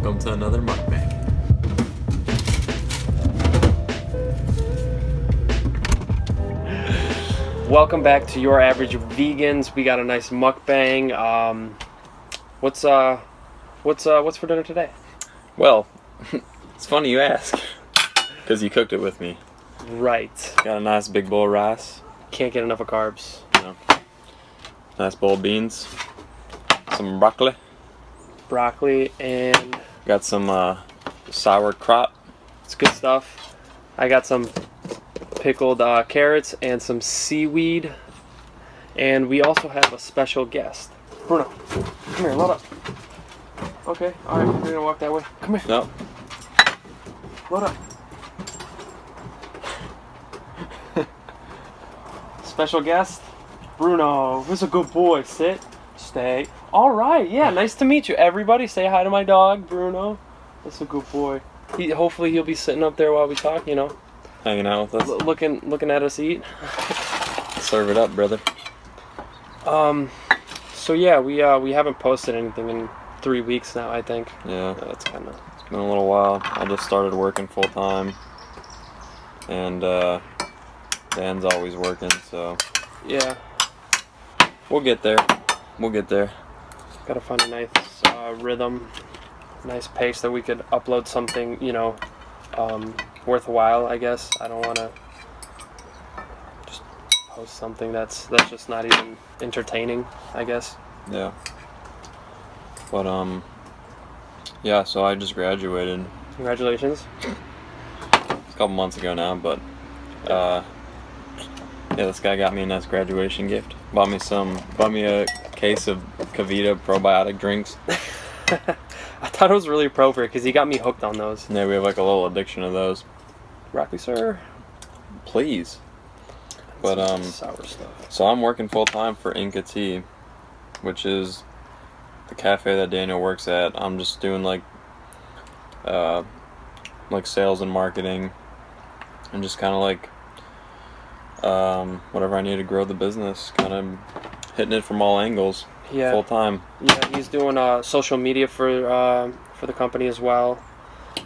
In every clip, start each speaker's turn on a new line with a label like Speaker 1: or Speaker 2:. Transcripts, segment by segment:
Speaker 1: welcome to another mukbang.
Speaker 2: Welcome back to Your Average Vegans. We got a nice mukbang. What's for dinner today?
Speaker 1: Well, it's funny you ask, because you cooked it with me.
Speaker 2: Right.
Speaker 1: Got a nice big bowl of rice.
Speaker 2: Can't get enough of carbs.
Speaker 1: No. Nice bowl of beans. Some broccoli.
Speaker 2: Broccoli and
Speaker 1: Got some sauerkraut.
Speaker 2: it's good stuff. I got some pickled carrots and some seaweed. And we also have a special guest. Bruno, come here, load up. Okay, alright, we're gonna walk that way. Come here.
Speaker 1: No.
Speaker 2: Load up. Special guest, Bruno. Who's a good boy? Sit. Stay. All right. Yeah. Nice to meet you, everybody. Say hi to my dog, Bruno. That's a good boy. Hopefully he'll be sitting up there while we talk. You know,
Speaker 1: Hanging out with us.
Speaker 2: looking at us eat.
Speaker 1: Serve it up, brother.
Speaker 2: So yeah, we haven't posted anything in 3 weeks now. I think.
Speaker 1: Yeah.
Speaker 2: That's kind of.
Speaker 1: It's been a little while. I just started working full time. And Dan's always working, so
Speaker 2: Yeah.
Speaker 1: we'll get there. We'll get there.
Speaker 2: Gotta find a nice rhythm, nice pace that we could upload something, worthwhile. I guess I don't want to just post something that's just not even entertaining. I guess.
Speaker 1: Yeah. But yeah. So I just graduated
Speaker 2: Congratulations.
Speaker 1: a couple months ago now, but yeah, this guy got me a nice graduation gift. Bought me a case of Kavita probiotic drinks.
Speaker 2: I thought it was really appropriate because he got me hooked on those.
Speaker 1: Yeah, we have like a little addiction of those.
Speaker 2: Broccoli, sir.
Speaker 1: Please. But
Speaker 2: sour stuff.
Speaker 1: so I'm working full time for Inca Tea, which is the cafe that Daniel works at. I'm just doing like sales and marketing, and just kind of like whatever I need to grow the business, kind of hitting it from all angles.
Speaker 2: Yeah.
Speaker 1: Full time.
Speaker 2: Yeah, he's doing social media for the company as well.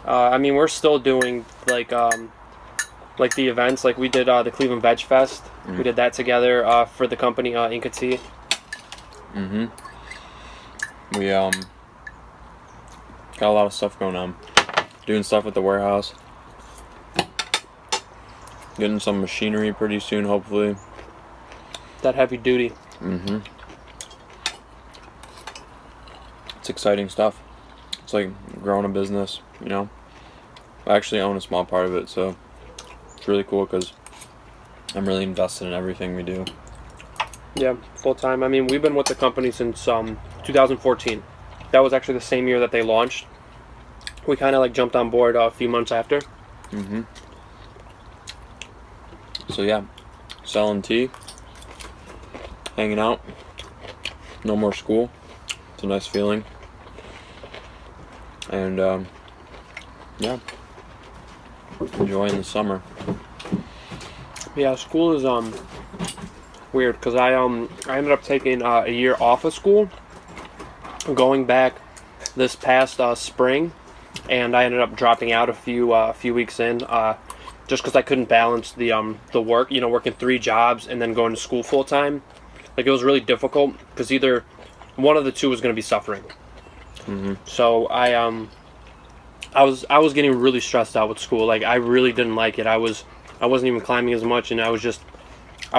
Speaker 2: I mean, we're still doing like the events. Like we did the Cleveland Veg Fest.
Speaker 1: Mm.
Speaker 2: We did that together for the company Inca Tea.
Speaker 1: Mm-hmm. We got a lot of stuff going on. Doing stuff at the warehouse. Getting some machinery pretty soon, hopefully.
Speaker 2: That heavy duty.
Speaker 1: Mm-hmm. It's exciting stuff. It's like growing a business, you know. I actually own a small part of it, so it's really cool because I'm really invested in everything we do.
Speaker 2: Yeah, full time. I mean, we've been with the company since 2014. That was actually the same year that they launched. We kind of like jumped on board a few months after.
Speaker 1: Mm-hmm. So yeah, selling tea, hanging out, no more school. It's a nice feeling. And yeah, enjoying the summer.
Speaker 2: Yeah, school is weird because I ended up taking a year off of school, going back this past spring, and I ended up dropping out a few weeks in just because I couldn't balance the work, working 3 jobs and then going to school full time. Like it was really difficult because either one of the two was going to be suffering.
Speaker 1: Mm-hmm.
Speaker 2: So I was getting really stressed out with school. Like I really didn't like it. I wasn't even climbing as much, and I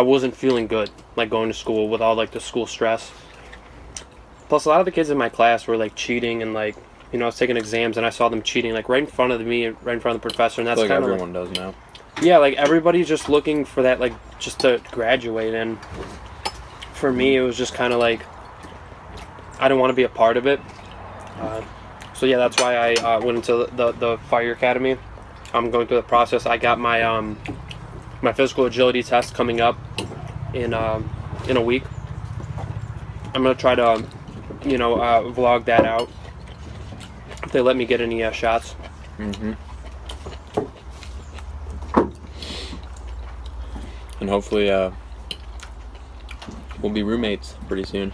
Speaker 2: wasn't feeling good like going to school with all like the school stress. Plus a lot of the kids in my class were like cheating and like, I was taking exams and I saw them cheating like right in front of me, right in front of the professor, and that's
Speaker 1: Like
Speaker 2: kind of
Speaker 1: everyone does now.
Speaker 2: Yeah, like everybody's just looking for that, like just to graduate, and for me it was just kind of like I didn't want to be a part of it. So yeah, that's why I went into the fire academy. I'm going through the process. I got my my physical agility test coming up in a week. I'm gonna try to vlog that out if they let me get any shots.
Speaker 1: Mm-hmm. And hopefully we'll be roommates pretty soon.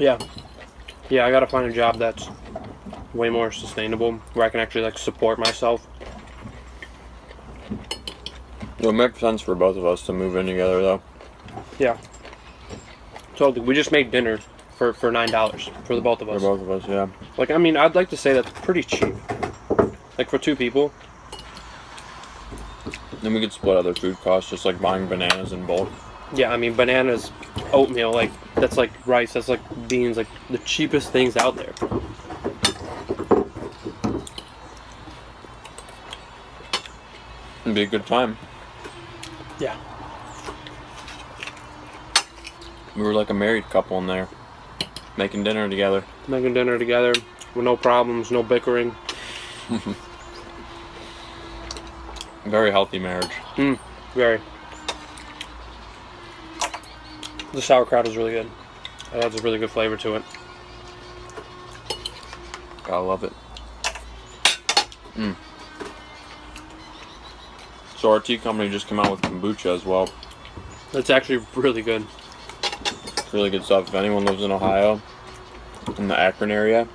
Speaker 2: Yeah. Yeah, I gotta find a job that's way more sustainable, where I can actually like support myself.
Speaker 1: It would make sense for both of us to move in together, though.
Speaker 2: Yeah. So we just made dinner for $9 for the both of
Speaker 1: For
Speaker 2: us.
Speaker 1: both of us, yeah.
Speaker 2: Like, I mean, I'd like to say that's pretty cheap. Like for 2 people.
Speaker 1: Then we could split other food costs, just like buying bananas in bulk.
Speaker 2: Yeah, I mean, bananas, oatmeal, like that's like rice, that's like beans, like the cheapest things out there.
Speaker 1: It'd be a good time.
Speaker 2: Yeah.
Speaker 1: We were like a married couple in there, making dinner together.
Speaker 2: Making dinner together with no problems, no bickering.
Speaker 1: Very healthy marriage.
Speaker 2: Very. The sauerkraut is really good. It adds a really good flavor to it.
Speaker 1: Gotta love it. So our tea company just came out with kombucha as well.
Speaker 2: It's actually really good.
Speaker 1: It's really good stuff. If anyone lives in Ohio, in the Akron area,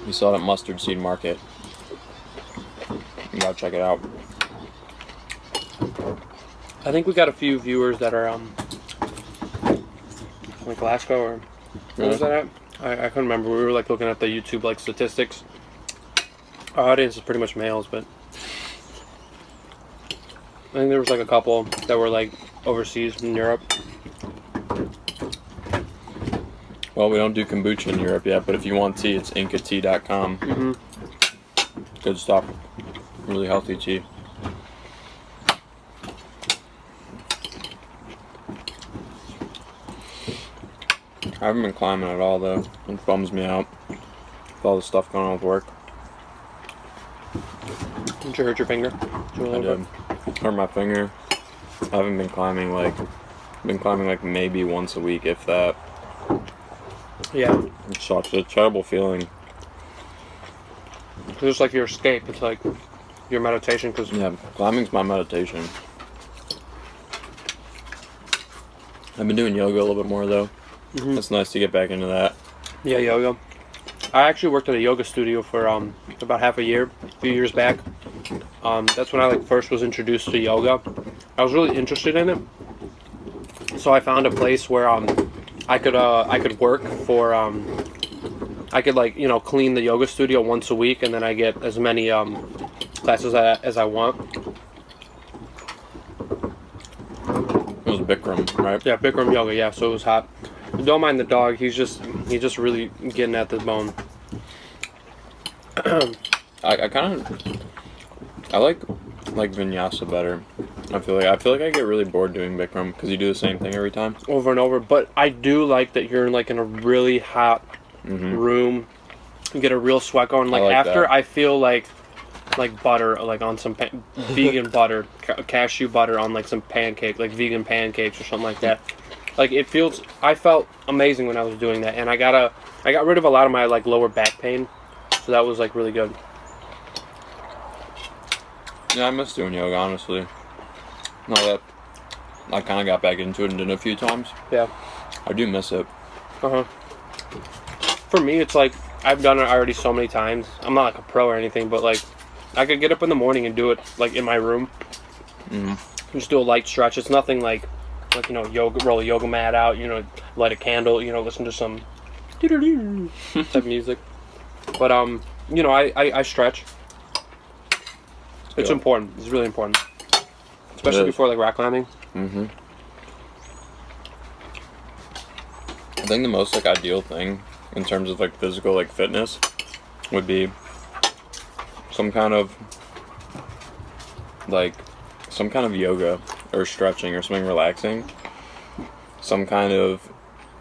Speaker 1: we sell it at Mustard Seed Market. You gotta check it out.
Speaker 2: I think we got a few viewers that are like Glasgow or where was that at? I couldn't remember. We were like looking at the YouTube like statistics. Our audience is pretty much males, but I think there was like a couple that were like overseas in Europe.
Speaker 1: Well, we don't do kombucha in Europe yet, but if you want tea, it's incatea.com. Good stuff. Really healthy tea. I haven't been climbing at all, though. It bums me out with all the stuff going on with work.
Speaker 2: Did you hurt your finger?
Speaker 1: I did. Hurt my finger. I haven't been climbing like maybe once a week, if that.
Speaker 2: Yeah.
Speaker 1: It sucks. It's a terrible feeling.
Speaker 2: Cause it's like your escape. It's like your meditation. Cause
Speaker 1: Yeah, climbing's my meditation. I've been doing yoga a little bit more, though. It's nice to get back into that.
Speaker 2: yeah, yoga. I actually worked at a yoga studio for about half a year, a few years back. That's when I like first was introduced to yoga. I was really interested in it, so I found a place where I could work for I could like clean the yoga studio once a week, and then I get as many classes as I want.
Speaker 1: It was Bikram, right?
Speaker 2: Yeah, Bikram yoga. Yeah, so it was hot. Don't mind the dog. He's just really getting at the bone.
Speaker 1: I like vinyasa better. I feel like I get really bored doing Bikram because you do the same thing every time.
Speaker 2: Over and over, but I do like that you're like in a really hot room. You get a real sweat going. Like after,
Speaker 1: that.
Speaker 2: I feel like butter, like on some vegan butter, cashew butter on like some pancake, like vegan pancakes or something like that. Like I felt amazing when I was doing that, and I got rid of a lot of my like lower back pain, so that was like really good.
Speaker 1: Yeah, I miss doing yoga, honestly. Now that I kind of got back into it and did it a few times.
Speaker 2: Yeah.
Speaker 1: I do miss it.
Speaker 2: For me, it's like I've done it already so many times. I'm not like a pro or anything, but like I could get up in the morning and do it like in my room. Just do a light stretch. It's nothing like yoga, roll a yoga mat out, light a candle, listen to some type music. But I stretch. It's important. It's really important, especially before like rock climbing.
Speaker 1: I think the most like ideal thing in terms of like physical like fitness would be some kind of yoga or stretching or something relaxing. Some kind of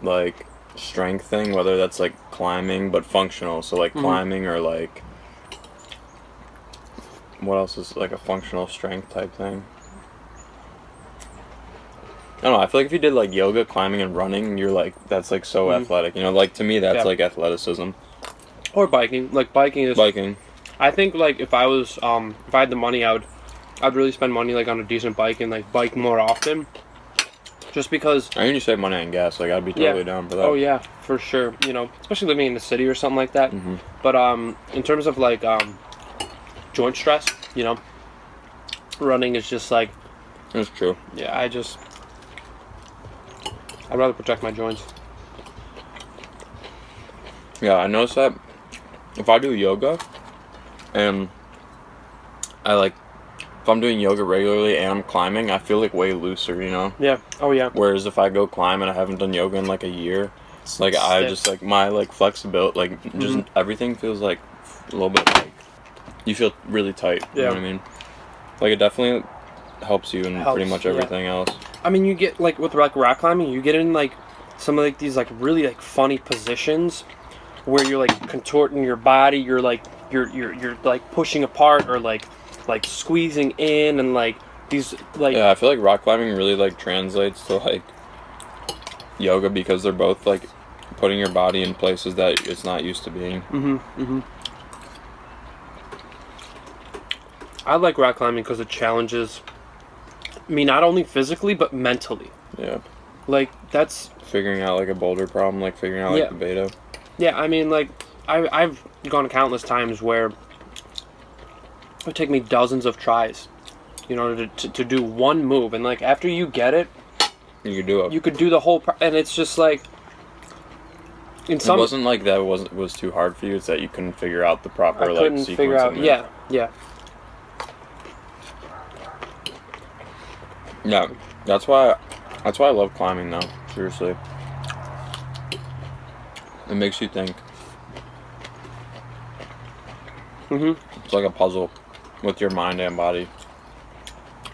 Speaker 1: like strength thing, whether that's like climbing but functional. So like climbing or like what else is like a functional strength type thing? I don't know. I feel like if you did like yoga, climbing, and running, you're like that's like so athletic. Like to me that's like athleticism.
Speaker 2: Or biking. Like biking is.
Speaker 1: Biking.
Speaker 2: I think like if I had the money, I'd really spend money like on a decent bike and like bike more often. Just because.
Speaker 1: I mean, you save money on gas. Like, I'd be totally down for that.
Speaker 2: Oh yeah, for sure. You know, especially living in the city or something like that.
Speaker 1: Mm-hmm.
Speaker 2: But in terms of like joint stress, you know, running is just like.
Speaker 1: That's true.
Speaker 2: Yeah, I'd rather protect my joints.
Speaker 1: Yeah, I noticed that if I do yoga and if I'm doing yoga regularly and I'm climbing, I feel like way looser, you know?
Speaker 2: Yeah. Oh yeah.
Speaker 1: Whereas if I go climb and I haven't done yoga in like a year, it's like I
Speaker 2: Stiff.
Speaker 1: just like my like flexibility, like just everything feels like a little bit like you feel really tight. You know what I mean? Like it definitely helps you in pretty much everything else.
Speaker 2: I mean, you get like with like rock climbing, you get in like some of like these like really like funny positions where you're like contorting your body, you're like you're like pushing apart or like squeezing in and like these like
Speaker 1: Yeah, I feel like rock climbing really like translates to like yoga because they're both like putting your body in places that it's not used to being.
Speaker 2: I like rock climbing because it challenges me not only physically but mentally.
Speaker 1: Yeah.
Speaker 2: Like that's
Speaker 1: Figuring out like a boulder problem, like figuring out like the beta.
Speaker 2: Yeah, I mean like I've gone countless times where it would take me dozens of tries, you know, to do one move, and like after you get it,
Speaker 1: You could do it.
Speaker 2: you could do the whole and it's just like in some
Speaker 1: It wasn't like that was too hard for you. It's that you couldn't figure out the proper
Speaker 2: I couldn't
Speaker 1: sequence.
Speaker 2: figure out.
Speaker 1: in there.
Speaker 2: Yeah.
Speaker 1: Yeah, that's why I love climbing though. Seriously, it makes you think. It's like a puzzle with your mind and body.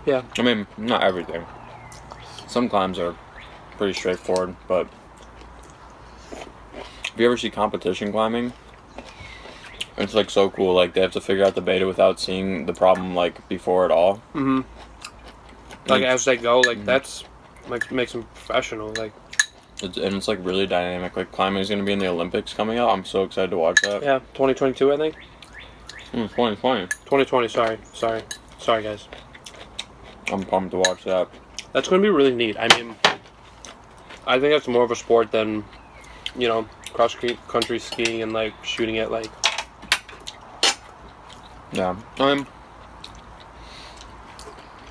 Speaker 2: Yeah.
Speaker 1: I mean, not everything. Some climbs are pretty straightforward, but if you ever see competition climbing, it's like so cool. Like they have to figure out the beta without seeing the problem like before at all.
Speaker 2: Like as they go, like that's like makes them professional. Like
Speaker 1: It's like really dynamic. Like climbing is going to be in the Olympics coming up. I'm so excited to watch that.
Speaker 2: yeah, 2022 I think.
Speaker 1: 2020.
Speaker 2: 2020. Sorry guys.
Speaker 1: I'm pumped to watch that.
Speaker 2: That's going to be really neat. I mean, I think that's more of a sport than, you know, cross country skiing and like shooting at like.
Speaker 1: Yeah.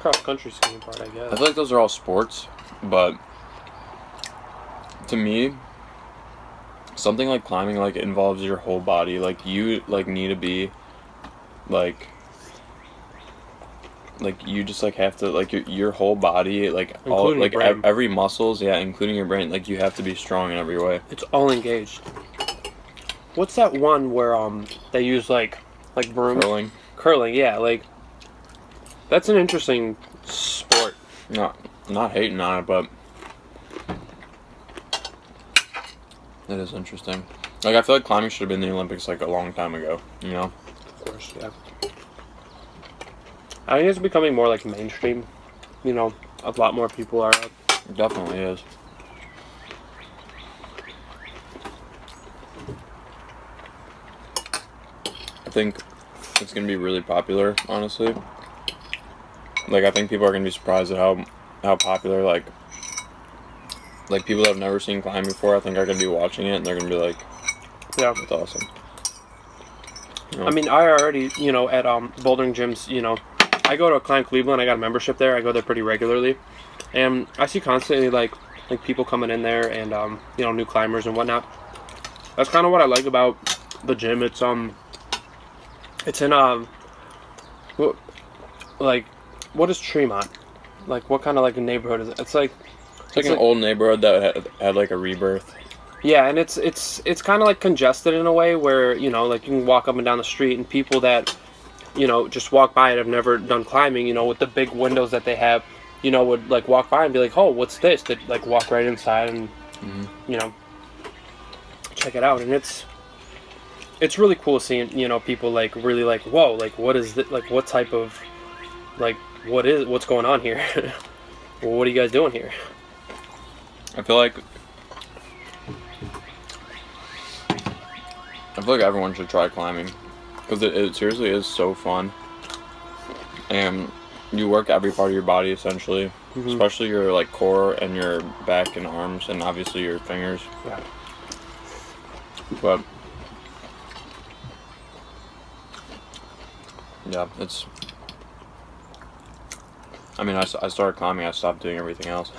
Speaker 2: Cross country skiing part, I guess.
Speaker 1: I feel like those are all sports, but to me, something like climbing like involves your whole body. Like you like need to be like you just like have to like your whole body like
Speaker 2: Including
Speaker 1: all like
Speaker 2: your brain.
Speaker 1: every muscles, yeah, including your brain. Like you have to be strong in every way.
Speaker 2: It's all engaged. What's that one where they use like brooms? Curling, yeah, like that's an interesting sport.
Speaker 1: Not hating on it, but it is interesting. Like I feel like climbing should have been in the Olympics like a long time ago, you know?
Speaker 2: Of course, yeah. I think it's becoming more like mainstream. You know, a lot more people are.
Speaker 1: It definitely is. I think it's gonna be really popular, honestly. Like I think people are gonna be surprised at how popular like people that have never seen climbing before I think are gonna be watching it and they're gonna be like,
Speaker 2: Yeah.
Speaker 1: it's awesome. You know?
Speaker 2: I mean, I already, you know, at bouldering gyms, you know, I go to Climb Cleveland. I got a membership there. I go there pretty regularly, and I see constantly like people coming in there and you know, new climbers and whatnot. That's kind of what I like about the gym. It's in like what is Tremont? Like what kind of like a neighborhood is it? It's like
Speaker 1: an old neighborhood that had like a rebirth.
Speaker 2: Yeah, and it's kind of like congested in a way where, you know, like you can walk up and down the street and people that, you know, just walk by and have never done climbing, you know, with the big windows that they have, you know, would like walk by and be like, oh, what's this? They'd like walk right inside and, you know, check it out. And it's really cool seeing, you know, people like really like, whoa, like what is this? Like what type of, like, what's going on here? Well, what are you guys doing here?
Speaker 1: I feel like everyone should try climbing because it seriously is so fun, and you work every part of your body essentially. especially your like core and your back and arms, and obviously your fingers.
Speaker 2: Yeah.
Speaker 1: But yeah, it's. I mean, I started climbing. I stopped doing everything else.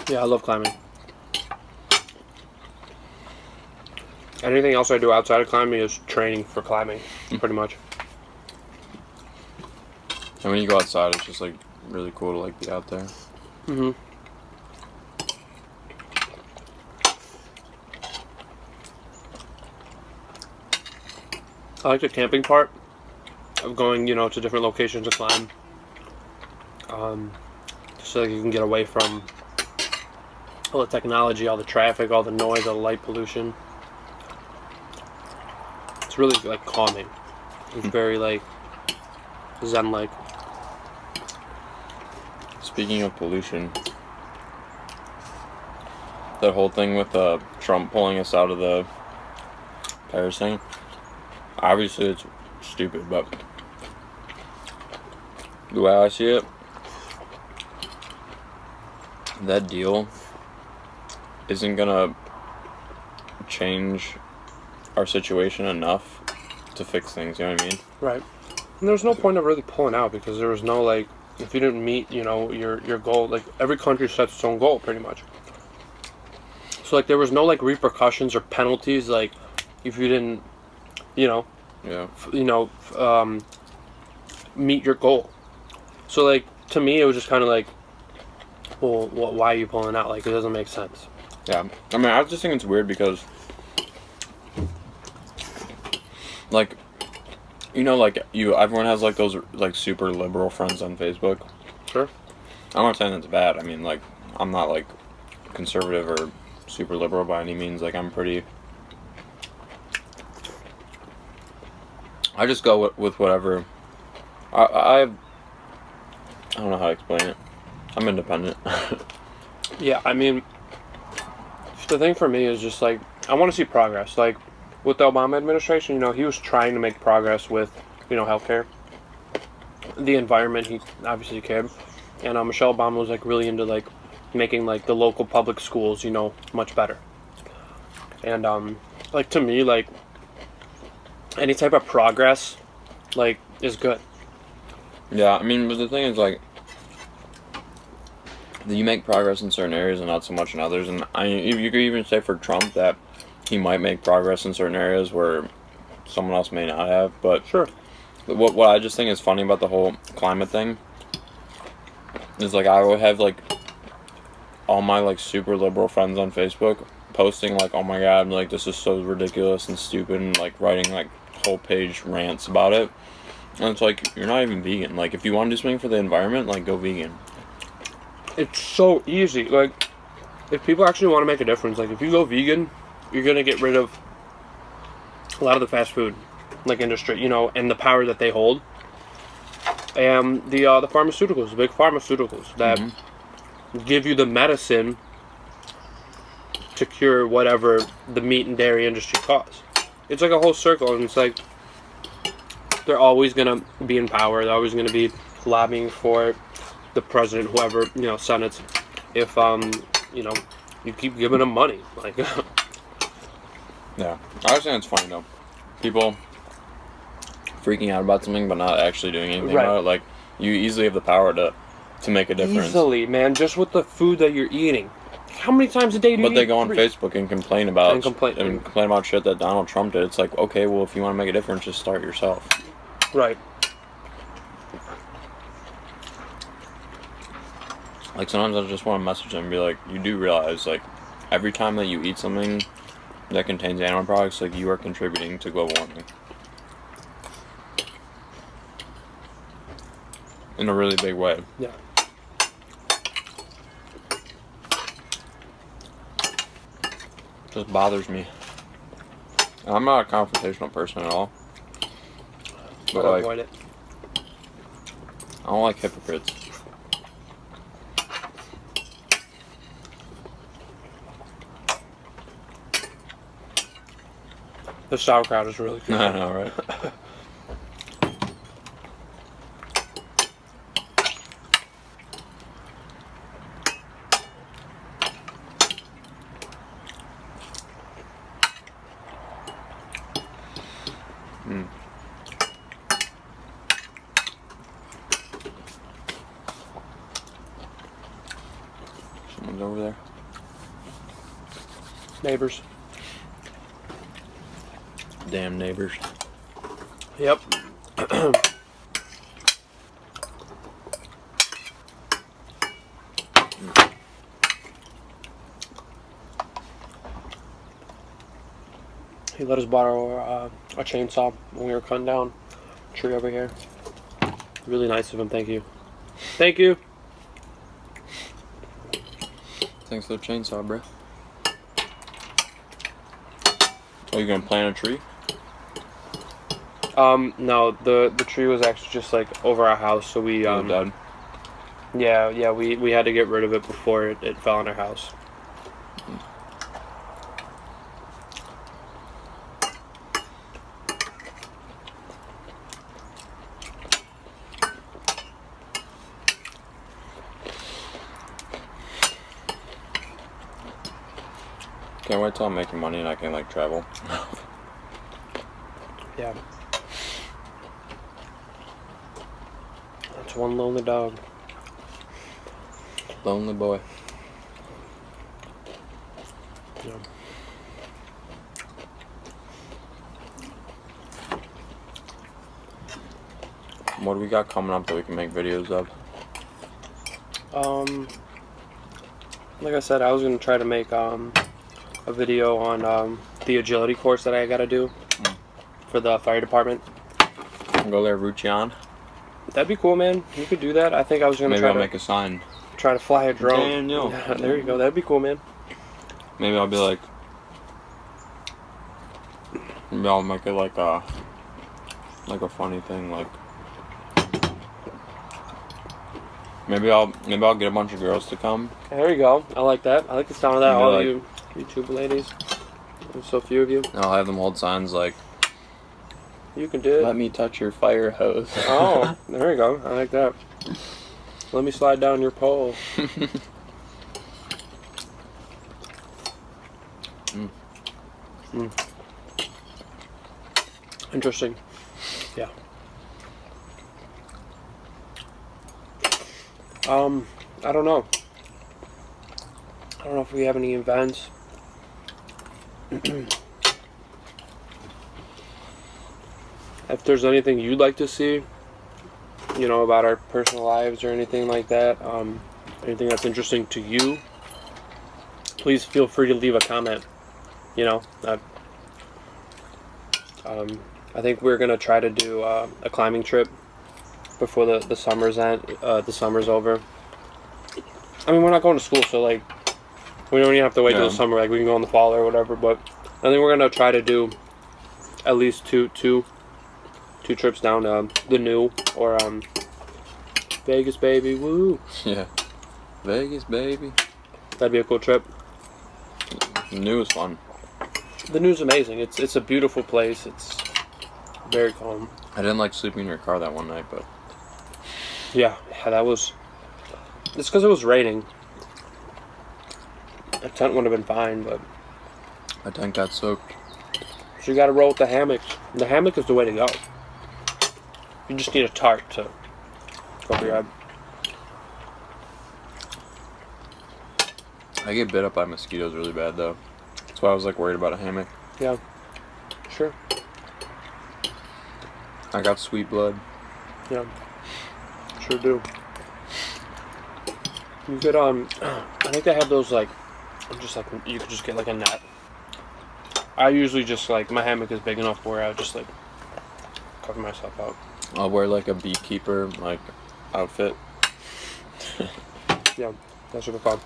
Speaker 2: Yeah, I love climbing. Anything else I do outside of climbing is training for climbing, pretty much.
Speaker 1: And when you go outside, it's just like really cool to like be out there.
Speaker 2: Mm-hmm. I like the camping part of going, to different locations to climb. So that you can get away from all the technology, all the traffic, all the noise, all the light pollution. It's really like calming. It's very like zen-like.
Speaker 1: Speaking of pollution, that whole thing with Trump pulling us out of the Paris thing, obviously it's stupid, but the way I see it, that deal isn't gonna change our situation enough to fix things, you know what I mean?
Speaker 2: Right. And there's no point of really pulling out because there was no like, if you didn't meet, your goal, like every country sets its own goal pretty much. So like there was no like repercussions or penalties like if you didn't,
Speaker 1: Yeah.
Speaker 2: Meet your goal. So like to me it was just kind of like, well, why are you pulling out? Like it doesn't make sense.
Speaker 1: Yeah. I mean, I just think it's weird because, like, everyone has like those like super liberal friends on Facebook.
Speaker 2: Sure.
Speaker 1: I'm not saying that's bad. I mean, like, I'm not like conservative or super liberal by any means. Like, I'm pretty. I just go with whatever. I don't know how to explain it. I'm independent.
Speaker 2: Yeah, I mean, the thing for me is just like I want to see progress. Like with the Obama administration, he was trying to make progress with, healthcare, the environment. He obviously cared, and Michelle Obama was like really into like making like the local public schools, much better. And like to me, like any type of progress, like is good.
Speaker 1: Yeah, I mean, but the thing is like. You make progress in certain areas and not so much in others, and you could even say for Trump that he might make progress in certain areas where someone else may not have. But
Speaker 2: Sure.
Speaker 1: What I just think is funny about the whole climate thing is like I would have like all my like super liberal friends on Facebook posting like, oh my god, like this is so ridiculous and stupid, and like writing like whole page rants about it. And it's like, you're not even vegan. Like if you want to do something for the environment, like go vegan.
Speaker 2: It's so easy. Like, if people actually want to make a difference, like if you go vegan, you're gonna get rid of a lot of the fast food, like industry, and the power that they hold, and the pharmaceuticals, the big pharmaceuticals that give you the medicine to cure whatever the meat and dairy industry cause. It's like a whole circle, and it's like they're always gonna be in power. They're always gonna be lobbying for the president, whoever, senates, if you keep giving them money, like.
Speaker 1: Yeah, I was saying it's funny though. People freaking out about something but not actually doing anything about it. Like you easily have the power to make a difference.
Speaker 2: Easily, man, just with the food that you're eating. How many times a day do you eat?
Speaker 1: But they go on Facebook and complain about
Speaker 2: complain
Speaker 1: about shit that Donald Trump did. It's like, okay, well, if you want to make a difference, just start yourself.
Speaker 2: Right.
Speaker 1: Like sometimes I just want to message them and be like, you do realize like every time that you eat something that contains animal products, like you are contributing to global warming in a really big way.
Speaker 2: Yeah.
Speaker 1: Just bothers me. And I'm not a confrontational person at all. But like,
Speaker 2: avoid it.
Speaker 1: I don't like hypocrites.
Speaker 2: The sauerkraut is really good.
Speaker 1: I know, right? Mm. Someone's over there.
Speaker 2: Neighbors.
Speaker 1: Damn neighbors.
Speaker 2: Yep. He let us borrow a chainsaw when we were cutting down a tree over here. Really nice of him. Thank you. Thank you.
Speaker 1: Thanks for the chainsaw, bro. Are you gonna plant a tree?
Speaker 2: No, the tree was actually just like over our house, so we
Speaker 1: Dead.
Speaker 2: yeah, we had to get rid of it before it fell on our house.
Speaker 1: Can't wait till I'm making money and I can like travel.
Speaker 2: Yeah. That's one lonely dog.
Speaker 1: Lonely boy.
Speaker 2: Yeah.
Speaker 1: What do we got coming up that we can make videos of?
Speaker 2: Like I said, I was gonna try to make a video on the agility course that I gotta do for the fire department.
Speaker 1: Go there, Ruchian.
Speaker 2: That'd be cool, man. You could do that. I think I was gonna
Speaker 1: Maybe
Speaker 2: try
Speaker 1: I'll
Speaker 2: to
Speaker 1: make a sign.
Speaker 2: try to fly a drone.
Speaker 1: Daniel.
Speaker 2: There you go. That'd be cool, man.
Speaker 1: Maybe I'll be like. Maybe I'll make it like a funny thing, like. Maybe I'll get a bunch of girls to come.
Speaker 2: There you go. I like that. I like the sound of that.
Speaker 1: Maybe
Speaker 2: All
Speaker 1: like-
Speaker 2: you YouTube ladies. There's so few of you.
Speaker 1: And I'll have them hold signs like,
Speaker 2: You can do it.
Speaker 1: "Let me touch your fire hose."
Speaker 2: Oh, there you go. I like that. Let me slide down your pole. Interesting. Yeah. I don't know. I don't know if we have any events. If there's anything you'd like to see, you know, about our personal lives or anything like that, anything that's interesting to you, please feel free to leave a comment. You know, I think we're gonna try to do a climbing trip before the summer's end. The summer's over. I mean, we're not going to school, so like, we don't even have to wait till the summer. Like, we can go in the fall or whatever. But I think we're gonna try to do at least two trips down to the New or Vegas, baby, woo.
Speaker 1: Yeah. Vegas, baby.
Speaker 2: That'd be a cool trip.
Speaker 1: The New is fun.
Speaker 2: The New's amazing. It's a beautiful place. It's very calm.
Speaker 1: I didn't like sleeping in your car that one night, but
Speaker 2: Yeah, that was. It's because it was raining. A tent would have been fine, but
Speaker 1: my tent got soaked.
Speaker 2: so you got to roll with the hammock. The hammock is the way to go. You just need a tarp to cover your head.
Speaker 1: I get bit up by mosquitoes really bad though. That's why I was like worried about a hammock.
Speaker 2: Yeah, sure.
Speaker 1: I got sweet blood.
Speaker 2: Yeah, sure do. You could I think they have those like, just like you could just get like a net. I usually just like my hammock is big enough where I just like cover myself up.
Speaker 1: I'll wear like a beekeeper like outfit.
Speaker 2: Yeah, that's super fun.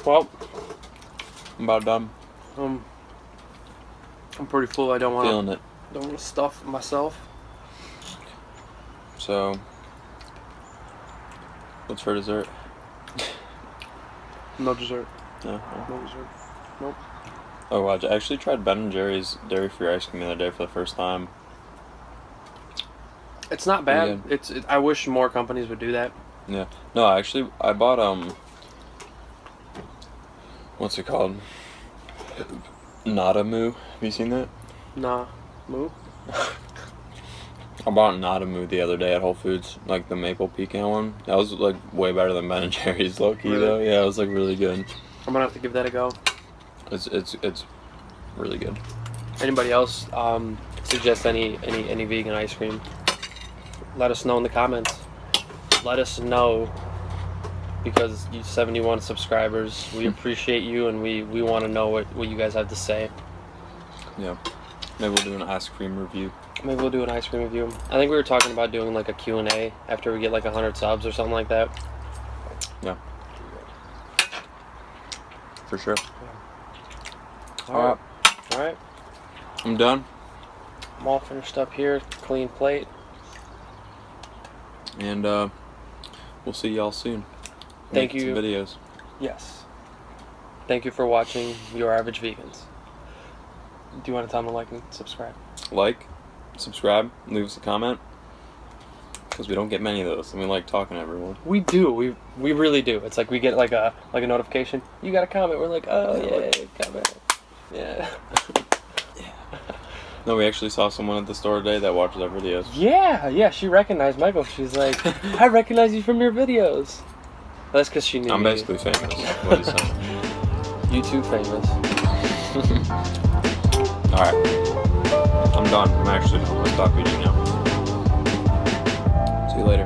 Speaker 2: Well,
Speaker 1: I'm about done.
Speaker 2: I'm pretty full. I don't
Speaker 1: Feeling
Speaker 2: want
Speaker 1: it.
Speaker 2: to stuff myself.
Speaker 1: So, what's for dessert?
Speaker 2: No dessert.
Speaker 1: No.
Speaker 2: No dessert. Nope.
Speaker 1: Oh wow! I actually tried Ben and Jerry's dairy-free ice cream the other day for the first time.
Speaker 2: It's not bad. I wish more companies would do that.
Speaker 1: Yeah. No, actually, I bought what's it called? Nadamu. Have you seen that?
Speaker 2: Nah. Moo?
Speaker 1: I bought Nadamu the other day at Whole Foods, like the maple pecan one. That was like way better than Ben and Jerry's, low key
Speaker 2: Really?
Speaker 1: though. Yeah, it was like really good.
Speaker 2: I'm gonna have to give that a go.
Speaker 1: It's really good.
Speaker 2: Anybody else suggest any vegan ice cream? Let us know in the comments. Let us know, because you 71 subscribers, we appreciate you, and we want to know what you guys have to say.
Speaker 1: Yeah. Maybe we'll do an ice cream review.
Speaker 2: Maybe we'll do an ice cream review. I think we were talking about doing like a Q&A after we get like 100 subs or something like that.
Speaker 1: Yeah. For sure.
Speaker 2: All right.
Speaker 1: I'm done.
Speaker 2: I'm all finished up here. Clean plate.
Speaker 1: And we'll see y'all soon.
Speaker 2: Thank
Speaker 1: Make
Speaker 2: you.
Speaker 1: some videos.
Speaker 2: Yes. Thank you for watching Your Average Vegans. Do you want to tell them to like and subscribe?
Speaker 1: Like, subscribe, leave us a comment. Because we don't get many of those, and we like talking to everyone.
Speaker 2: We do. We really do. It's like we get like a notification. You got a comment. We're like, oh yeah, comment. Yeah.
Speaker 1: No, we actually saw someone at the store today that watches our videos.
Speaker 2: Yeah. She recognized Michael. She's like, I recognize you from your videos. That's because she knew.
Speaker 1: I'm
Speaker 2: me.
Speaker 1: basically famous. What he's saying.
Speaker 2: YouTube famous.
Speaker 1: Alright. I'm done. I'm actually done. Let's stop eating now. See you later.